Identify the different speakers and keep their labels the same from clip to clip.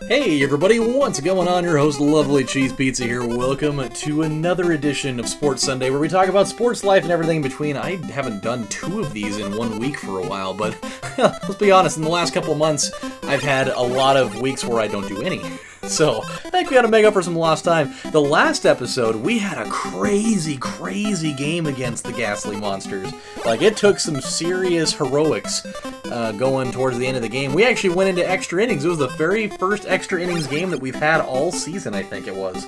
Speaker 1: Hey everybody, what's going on? Your host, LovelyCheesePizza here. Welcome to another edition of Sports Sunday, where we talk about sports, life, and everything in between. I haven't done two of these in 1 week for a while, but let's be honest, in the last couple of months, I've had a lot of weeks where I don't do any. So, I think we gotta make up for some lost time. The last episode, we had a crazy game against the Ghastly Monsters. Like, it took some serious heroics going towards the end of the game. We actually went into extra innings. It was the very first extra innings game that we've had all season, I think it was.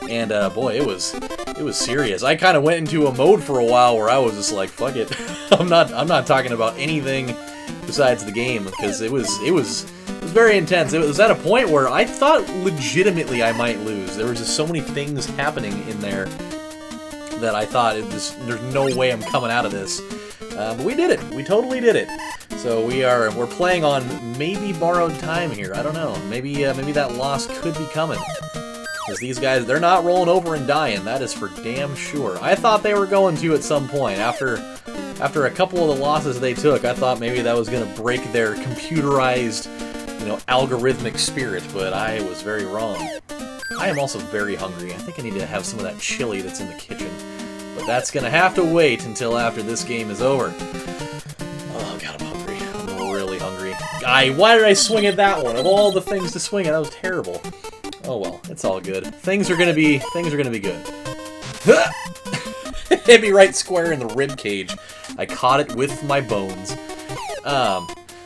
Speaker 1: And, boy, it was serious. I kind of went into a mode for a while where I was just like, fuck it. I'm not talking about anything besides the game, because it was very intense. It was at a point where I thought legitimately I might lose. There was just so many things happening in there that I thought there's no way I'm coming out of this. But we did it. We totally did it. So we're playing on maybe borrowed time here. I don't know. Maybe that loss could be coming. Because these guys, they're not rolling over and dying. That is for damn sure. I thought they were going to at some point. After a couple of the losses they took, I thought maybe that was going to break their computerized, algorithmic spirit, but I was very wrong. I am also very hungry. I think I need to have some of that chili that's in the kitchen. But that's going to have to wait until after this game is over. Oh, God, I'm hungry. I'm really hungry. Why did I swing at that one? Of all the things to swing at, that was terrible. Oh, well, it's all good. Things are gonna be good. Hit me right square in the rib cage. I caught it with my bones.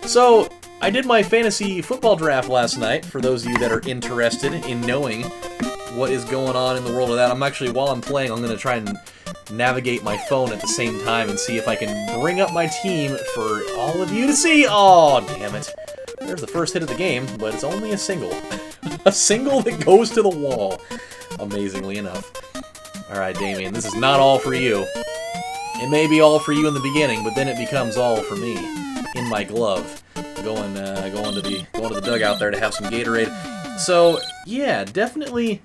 Speaker 1: So I did my fantasy football draft last night, for those of you that are interested in knowing what is going on in the world of that. While I'm playing, I'm going to try and navigate my phone at the same time and see if I can bring up my team for all of you to see. Oh, damn it. There's the first hit of the game, but it's only a single. A single that goes to the wall, amazingly enough. Alright, Damien, this is not all for you. It may be all for you in the beginning, but then it becomes all for me. In my glove. Going to the dugout there to have some Gatorade. So yeah, definitely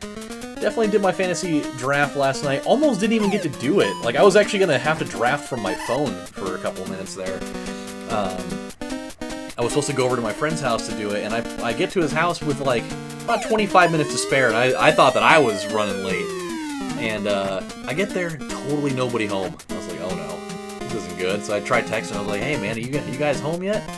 Speaker 1: did my fantasy draft last night. Almost didn't even get to do it. Like, I was actually gonna have to draft from my phone for a couple minutes there. I was supposed to go over to my friend's house to do it, and I get to his house with like about 25 minutes to spare, and I thought that I was running late. And I get there, totally nobody home. I was like, oh no, this isn't good. So I tried texting. I was like, hey man, are you guys home yet?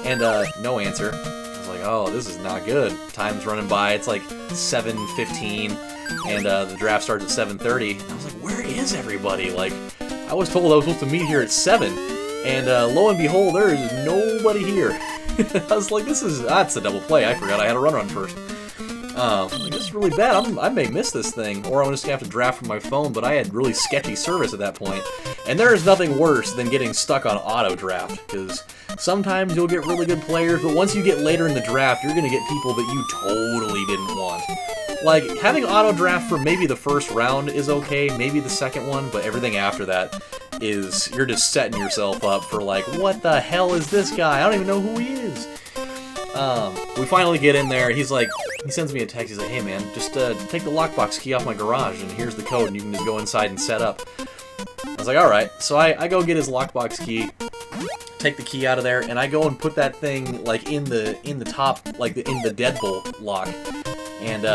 Speaker 1: And no answer. I was like, oh, this is not good. Time's running by. It's like 7:15, and the draft starts at 7:30. I was like, where is everybody? Like, I was told I was supposed to meet here at 7, and lo and behold, there is nobody here. I was like, that's a double play. I forgot I had a run first. This is really bad. I may miss this thing, or I'm just gonna have to draft from my phone. But I had really sketchy service at that point, and there is nothing worse than getting stuck on auto draft, because sometimes you'll get really good players, but once you get later in the draft, you're gonna get people that you totally didn't want. Like, having auto draft for maybe the first round is okay, maybe the second one, but everything after that is, you're just setting yourself up for like, what the hell is this guy? I don't even know who he is. We finally get in there. He sends me a text. He's like, hey man, just take the lockbox key off my garage, and here's the code, and you can just go inside and set up. I was like, alright. So I go get his lockbox key, take the key out of there, and I go and put that thing like in the top, like in the deadbolt lock. And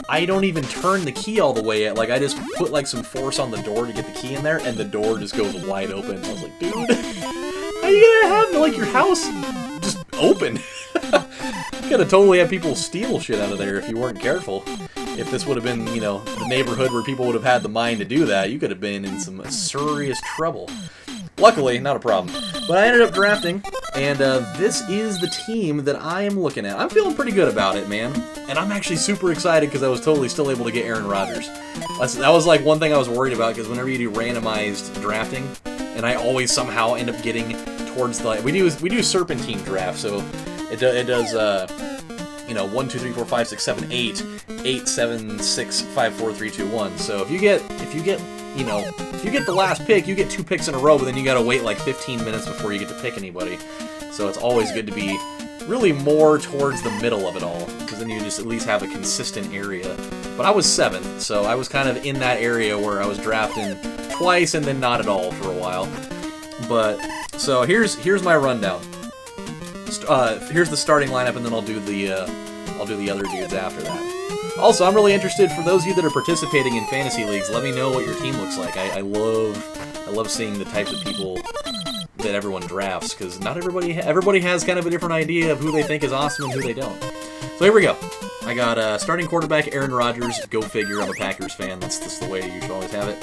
Speaker 1: I don't even turn the key all the way yet. Like, I just put like some force on the door to get the key in there, and the door just goes wide open. I was like, dude, how are you gonna have like your house just open? You could have totally had people steal shit out of there if you weren't careful. If this would have been, the neighborhood where people would have had the mind to do that, you could have been in some serious trouble. Luckily, not a problem. But I ended up drafting, and this is the team that I am looking at. I'm feeling pretty good about it, man. And I'm actually super excited because I was totally still able to get Aaron Rodgers. That was like one thing I was worried about, because whenever you do randomized drafting, and I always somehow end up getting towards the... We do serpentine draft, so it does 1, 2, 3, 4, 5, 6, 7, 8, 8, 7, 6, 5, 4, 3, 2, 1. So if you get the last pick, you get 2 picks in a row, but then you gotta wait like 15 minutes before you get to pick anybody. So it's always good to be really more towards the middle of it all, because then you just at least have a consistent area. But I was 7th, so I was kind of in that area where I was drafting twice and then not at all for a while. But so here's my rundown. Here's the starting lineup, and then I'll I'll do the other dudes after that. Also, I'm really interested, for those of you that are participating in fantasy leagues, let me know what your team looks like. I love seeing the types of people that everyone drafts, because not everybody has kind of a different idea of who they think is awesome and who they don't. So here we go. I got starting quarterback Aaron Rodgers. Go figure. I'm a Packers fan. That's the way you should always have it.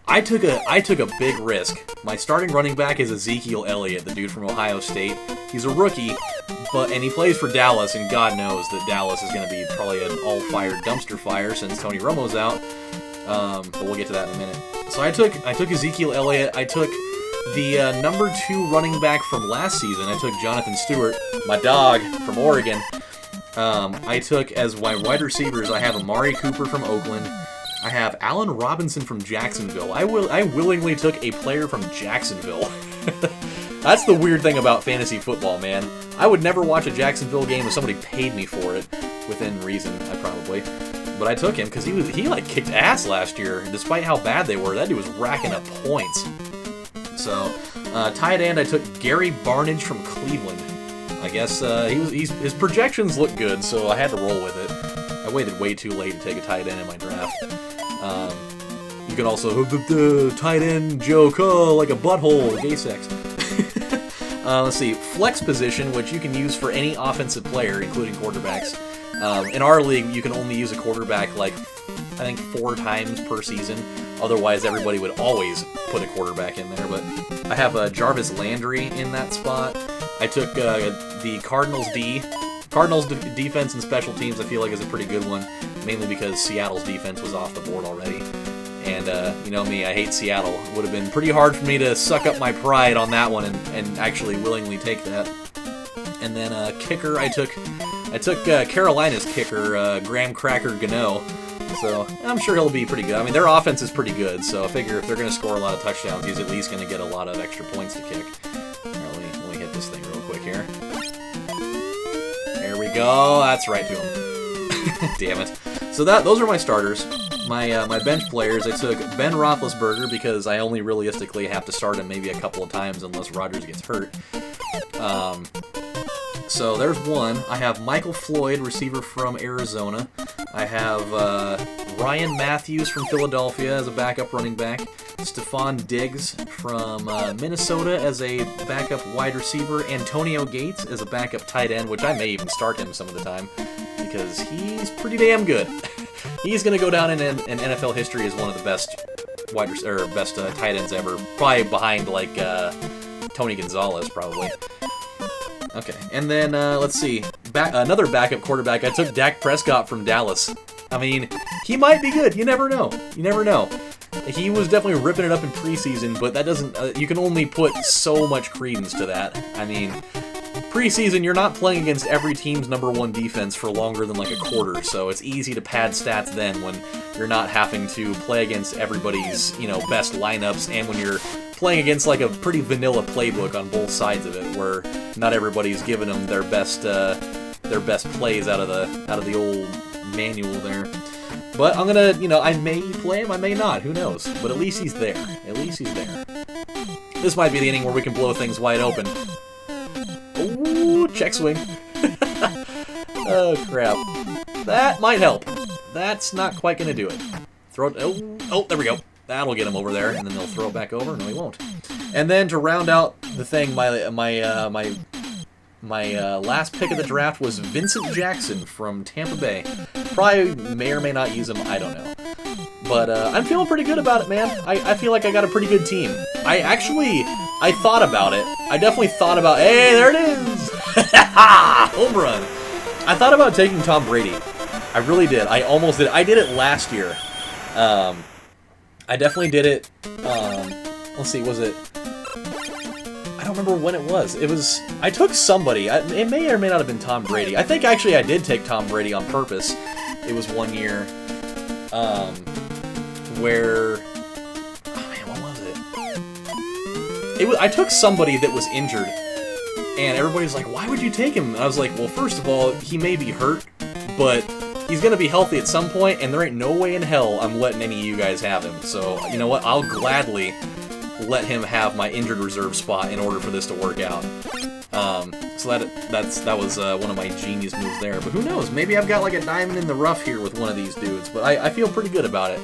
Speaker 1: I took a big risk. My starting running back is Ezekiel Elliott, the dude from Ohio State. He's a rookie, and he plays for Dallas, and God knows that Dallas is going to be probably an all-fired dumpster fire since Tony Romo's out. But we'll get to that in a minute. So I took Ezekiel Elliott. I took the number 2 running back from last season. I took Jonathan Stewart, my dog from Oregon. I took as my wide receivers, I have Amari Cooper from Oakland. I have Allen Robinson from Jacksonville. I willingly took a player from Jacksonville. That's the weird thing about fantasy football, man. I would never watch a Jacksonville game if somebody paid me for it, within reason, probably. But I took him because he like kicked ass last year, despite how bad they were. That dude was racking up points. So, tight end, I took Gary Barnidge from Cleveland. I guess his projections look good, so I had to roll with it. I waited way too late to take a tight end in my draft. You can also the tight end joke, like a butthole, gay sex. Let's see, flex position, which you can use for any offensive player, including quarterbacks. In our league, you can only use a quarterback like I think 4 times per season. Otherwise, everybody would always put a quarterback in there. But I have Jarvis Landry in that spot. I took the Cardinals D. Cardinals defense and special teams, I feel like, is a pretty good one, mainly because Seattle's defense was off the board already. And, you know me, I hate Seattle. It would have been pretty hard for me to suck up my pride on that one and actually willingly take that. And then kicker, I took Carolina's kicker, Graham Cracker Gano. So I'm sure he'll be pretty good. I mean, their offense is pretty good, so I figure if they're going to score a lot of touchdowns, he's at least going to get a lot of extra points to kick. All right, let me hit this thing real quick here. There we go. That's right to him. Damn it. So those are my starters. My bench players, I took Ben Roethlisberger because I only realistically have to start him maybe a couple of times unless Rodgers gets hurt. So there's one. I have Michael Floyd, receiver from Arizona. I have Ryan Matthews from Philadelphia as a backup running back. Stephon Diggs from Minnesota as a backup wide receiver. Antonio Gates as a backup tight end, which I may even start him some of the time because he's pretty damn good. He's going to go down in NFL history as one of the best tight ends ever, probably behind like Tony Gonzalez, probably. Okay, and then let's see, another backup quarterback. I took Dak Prescott from Dallas. I mean, he might be good. You never know. You never know. He was definitely ripping it up in preseason, but that doesn't. You can only put so much credence to that. I mean, preseason, you're not playing against every team's #1 defense for longer than like a quarter, so it's easy to pad stats then when you're not having to play against everybody's best lineups, and when you're playing against like a pretty vanilla playbook on both sides of it, where not everybody's giving them their best plays out of the old manual there. But I'm gonna, I may play him, I may not, who knows? But at least he's there. At least he's there. This might be the inning where we can blow things wide open. Ooh, check swing. Oh crap. That might help. That's not quite gonna do it. Throw it. Oh, there we go. That'll get him over there, and then they'll throw it back over. No, he won't. And then to round out the thing, my last pick of the draft was Vincent Jackson from Tampa Bay. Probably may or may not use him. I don't know. But I'm feeling pretty good about it, man. I feel like I got a pretty good team. I thought about it. I definitely thought about. Hey, there it is! Home run. I thought about taking Tom Brady. I really did. I almost did. I did it last year. I definitely did it, let's see, was it, I don't remember when it was. I took somebody, it may or may not have been Tom Brady. I think actually I did take Tom Brady on purpose. It was one year, where, oh man, what was it? I took somebody that was injured, and everybody's like, why would you take him? And I was like, well, first of all, he may be hurt, but he's going to be healthy at some point, and there ain't no way in hell I'm letting any of you guys have him. So, you know what? I'll gladly let him have my injured reserve spot in order for this to work out. So that was one of my genius moves there. But who knows? Maybe I've got like a diamond in the rough here with one of these dudes. But I feel pretty good about it.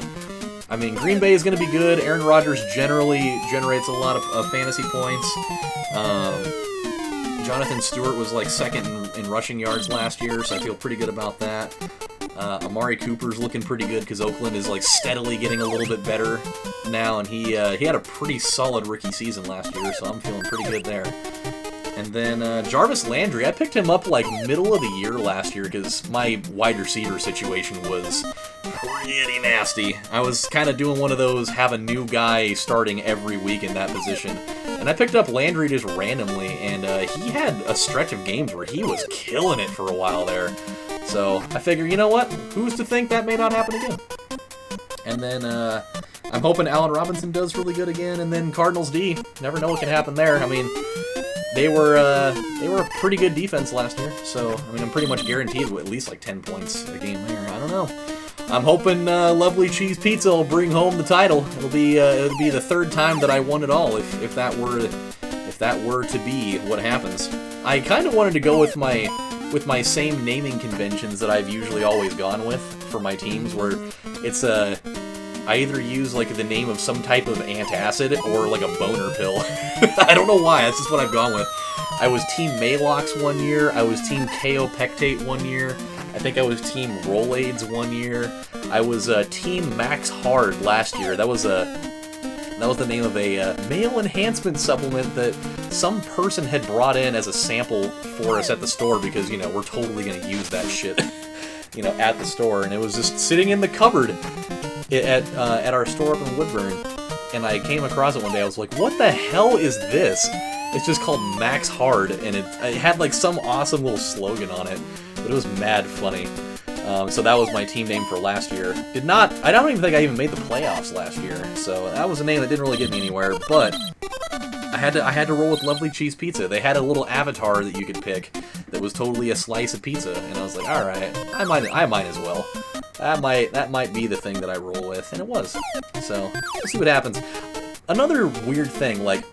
Speaker 1: I mean, Green Bay is going to be good. Aaron Rodgers generally generates a lot of fantasy points. Jonathan Stewart was like second in rushing yards last year, so I feel pretty good about that. Amari Cooper's looking pretty good because Oakland is like steadily getting a little bit better now, and he had a pretty solid rookie season last year, so I'm feeling pretty good there. And then Jarvis Landry, I picked him up like middle of the year last year because my wide receiver situation was pretty nasty. I was kind of doing one of those have a new guy starting every week in that position. And I picked up Landry just randomly, and he had a stretch of games where he was killing it for a while there. So I figure, you know what? Who's to think that may not happen again? And then I'm hoping Allen Robinson does really good again, and then Cardinals D. Never know what can happen there. I mean, they were a pretty good defense last year, so I mean I'm pretty much guaranteed at least like 10 points a game there. I don't know. I'm hoping Lovely Cheese Pizza will bring home the title. It'll be the third time that I won it all if that were to be what happens. I kind of wanted to go with my same naming conventions that I've usually always gone with for my teams, where it's I either use like the name of some type of antacid or like a boner pill. I don't know why, that's just what I've gone with. I was Team Malox one year, I was Team Kaopectate one year, I think I was Team Rolaids one year, I was Team Max Hard last year. That was the name of a male enhancement supplement that some person had brought in as a sample for us at the store because, you know, we're totally going to use that shit, you know, at the store. And it was just sitting in the cupboard at our store up in Woodburn. And I came across it one day. I was like, what the hell is this? It's just called Max Hard, and it had like some awesome little slogan on it, but it was mad funny. So that was my team name for last year. I don't even think I even made the playoffs last year, so that was a name that didn't really get me anywhere, but I had to roll with Lovely Cheese Pizza. They had a little avatar that you could pick that was totally a slice of pizza, and I was like, alright, I might as well. That might be the thing that I roll with, and it was. So, we'll see what happens. Another weird thing, like,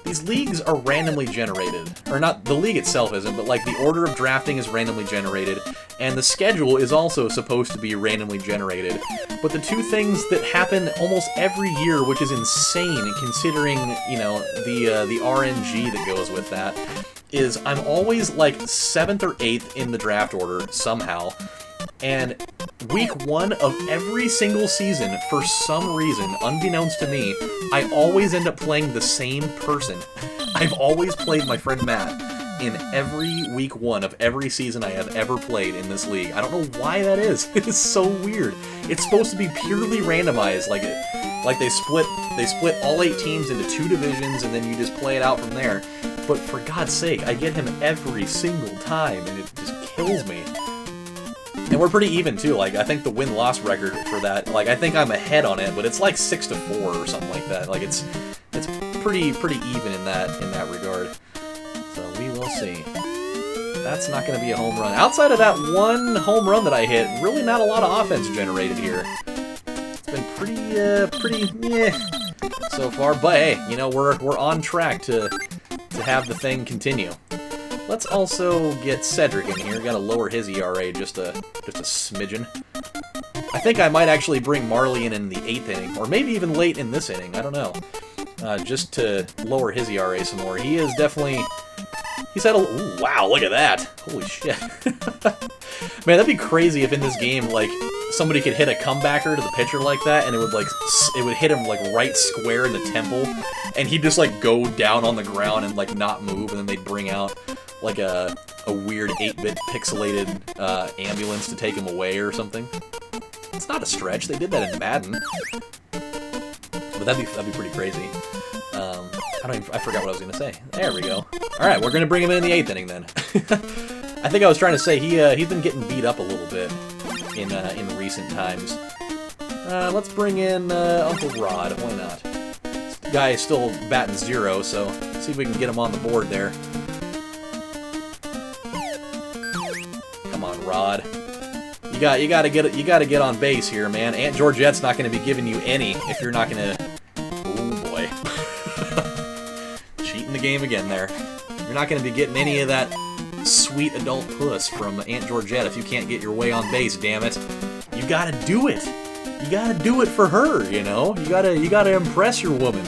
Speaker 1: these leagues are randomly generated. Or not, the league itself isn't, but like the order of drafting is randomly generated, and the schedule is also supposed to be randomly generated. But the two things that happen almost every year, which is insane considering, you know, the RNG that goes with that, is I'm always like 7th or 8th in the draft order somehow. And week 1 of every single season, for some reason, unbeknownst to me, I always end up playing the same person. I've always played my friend Matt in every week 1 of every season I have ever played in this league. I don't know why that is. It is so weird. It's supposed to be purely randomized, like they split all 8 teams into 2 divisions, and then you just play it out from there. But for God's sake, I get him every single time, and it just kills me. And we're pretty even too. Like I think the win-loss record for that, like I think I'm ahead on it, but it's like 6-4 or something like that. Like it's pretty even in that regard. So we will see. That's not going to be a home run. Outside of that one home run that I hit, really not a lot of offense generated here. It's been pretty so far. But hey, you know we're on track to have the thing continue. Let's also get Cedric in here. Got to lower his ERA just a smidgen. I think I might actually bring Marley in the 8th inning, or maybe even late in this inning. I don't know. Just to lower his ERA some more. He is definitely... He's had a... Ooh, wow, look at that. Holy shit. Man, that'd be crazy if in this game, like, somebody could hit a comebacker to the pitcher like that, and it would hit him, like, right square in the temple, and he'd just, like, go down on the ground and, like, not move, and then they'd bring out, like, a weird 8-bit pixelated ambulance to take him away or something. It's not a stretch. They did that in Madden. But that'd be pretty crazy. I forgot what I was going to say. There we go. Alright, we're going to bring him in the 8th inning then. I think I was trying to say he's been getting beat up a little bit in recent times. Let's bring in Uncle Rod. Why not? This guy is still batting 0, so let's see if we can get him on the board there. Come on, Rod. You gotta get on base here, man. Aunt Georgette's not gonna be giving you any if you're not gonna. Oh boy, cheating the game again there. You're not going to be getting any of that sweet adult puss from Aunt Georgette if you can't get your way on base, damn it. You gotta do it. You gotta do it for her, you know? You gotta impress your woman.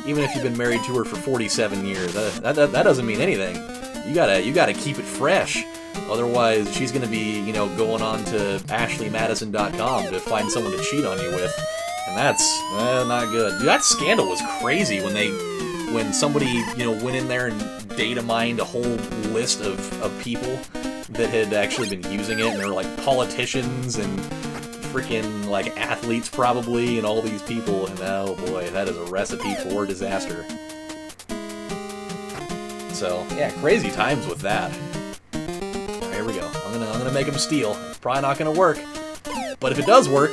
Speaker 1: Even if you've been married to her for 47 years. That doesn't mean anything. You gotta keep it fresh. Otherwise, she's gonna be, you know, going on to ashleymadison.com to find someone to cheat on you with. And that's not good. Dude, that scandal was crazy when somebody, you know, went in there and data mined a whole list of people that had actually been using it, and there were like politicians and freaking like athletes probably, and all these people, and oh boy, that is a recipe for disaster. So yeah, crazy times with that. Right, here we go. I'm gonna make him steal. It's probably not gonna work, but if it does work,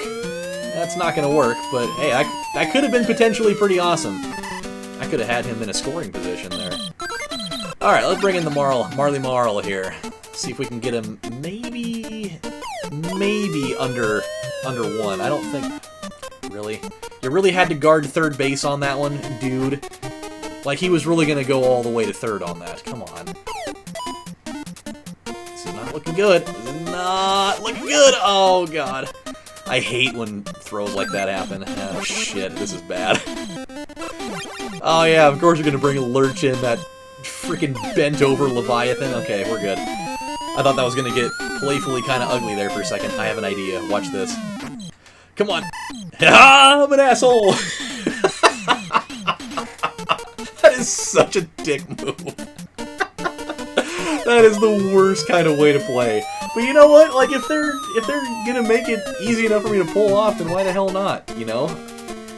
Speaker 1: that's not gonna work. But hey, that could have been potentially pretty awesome. I could have had him in a scoring position there. All right, let's bring in the Marley Marl here. See if we can get him maybe under one. I don't think... Really? You really had to guard third base on that one, dude? Like, he was really going to go all the way to third on that. Come on. This is not looking good. This is not looking good! Oh, God. I hate when throws like that happen. Oh, shit. This is bad. Oh, yeah, of course you're going to bring a lurch in, that freaking bent-over Leviathan. Okay, we're good. I thought that was going to get playfully kind of ugly there for a second. I have an idea. Watch this. Come on. Ah, I'm an asshole! That is such a dick move. That is the worst kind of way to play. But you know what? Like, if they're going to make it easy enough for me to pull off, then why the hell not, you know?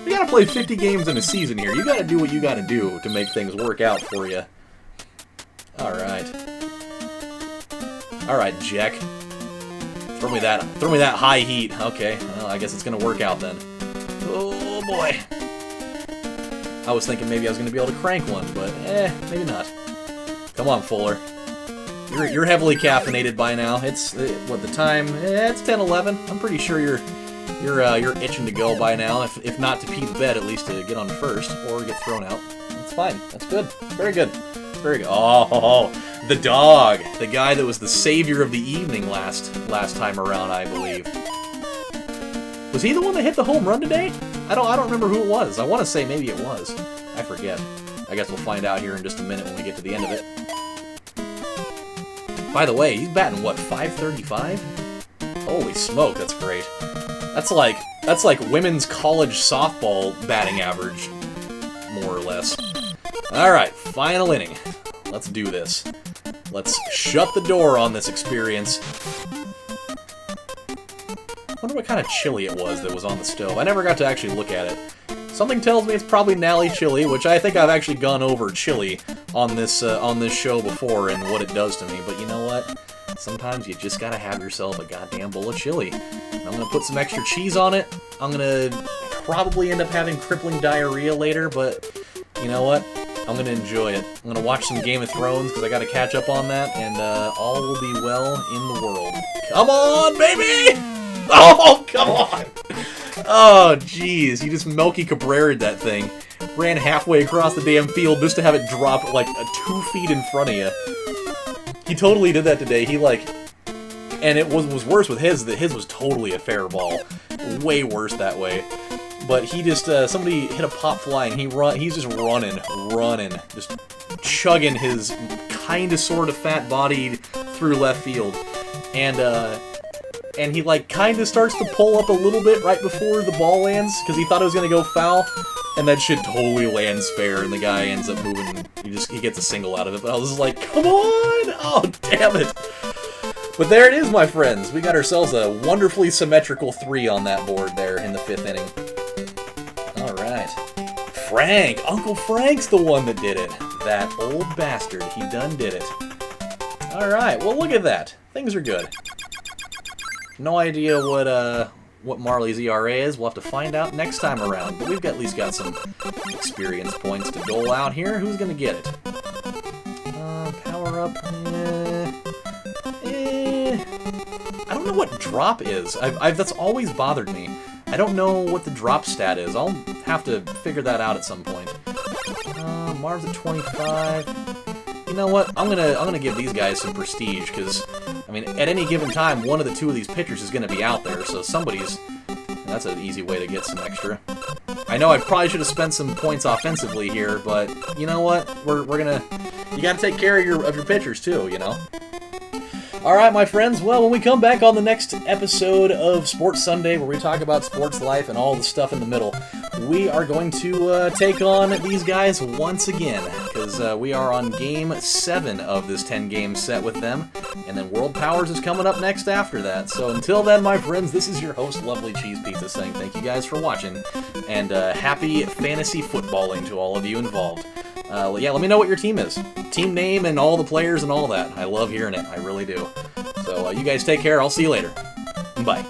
Speaker 1: You gotta play 50 games in a season here. You gotta do what you gotta do to make things work out for you. Alright. Alright, Jack. Throw me that high heat. Okay, well, I guess it's gonna work out then. Oh boy. I was thinking maybe I was gonna be able to crank one, but maybe not. Come on, Fuller. You're heavily caffeinated by now. It's what the time? It's 10:11. I'm pretty sure you're itching to go by now. If not to pee the bed, at least to get on first or get thrown out. That's fine. That's good. Very good. Very good. Oh, the dog, the guy that was the savior of the evening last time around, I believe. Was he the one that hit the home run today? I don't remember who it was. I want to say maybe it was. I forget. I guess we'll find out here in just a minute when we get to the end of it. By the way, he's batting what, 535? Holy smoke, that's great. That's like women's college softball batting average, more or less. All right, final inning. Let's do this. Let's shut the door on this experience. I wonder what kind of chili it was that was on the stove. I never got to actually look at it. Something tells me it's probably Nally chili, which I think I've actually gone over chili on this show before and what it does to me. But you know what? Sometimes you just gotta have yourself a goddamn bowl of chili. I'm gonna put some extra cheese on it. I'm gonna probably end up having crippling diarrhea later, but you know what? I'm gonna enjoy it. I'm gonna watch some Game of Thrones because I gotta catch up on that, and all will be well in the world. Come on, baby! Oh, come on! Oh, jeez. You just Melky Cabrera'd that thing. Ran halfway across the damn field just to have it drop like 2 feet in front of you. He totally did that today. He like... And it was worse with his. His was totally a fair ball. Way worse that way. But he just... somebody hit a pop fly and he's just running. Just chugging his kinda sorta fat body through left field. And he, like, kind of starts to pull up a little bit right before the ball lands, because he thought it was going to go foul, and that shit totally lands fair, and the guy ends up moving, he gets a single out of it, but I was just like, come on! Oh, damn it! But there it is, my friends. We got ourselves a wonderfully symmetrical 3 on that board there in the 5th inning. Alright. Frank! Uncle Frank's the one that did it. That old bastard. He done did it. Alright, well look at that. Things are good. No idea what Marley's ERA is. We'll have to find out next time around. But we've at least got some experience points to dole out here. Who's gonna get it? Power up. I don't know what drop is. That's always bothered me. I don't know what the drop stat is. I'll have to figure that out at some point. Marv's at 25. You know what? I'm gonna give these guys some prestige, because, I mean, at any given time, one of the two of these pitchers is gonna be out there, so somebody's... That's an easy way to get some extra. I know I probably should have spent some points offensively here, but you know what? We're gonna... You gotta take care of your pitchers, too, you know? Alright, my friends, well, when we come back on the next episode of Sports Sunday, where we talk about sports life and all the stuff in the middle, we are going to take on these guys once again, because we are on Game 7 of this 10-game set with them, and then World Powers is coming up next after that. So until then, my friends, this is your host, LovelyCheesePizza, saying thank you guys for watching, and happy fantasy footballing to all of you involved. Yeah, let me know what your team is. Team name and all the players and all that. I love hearing it. I really do. So you guys take care. I'll see you later. Bye.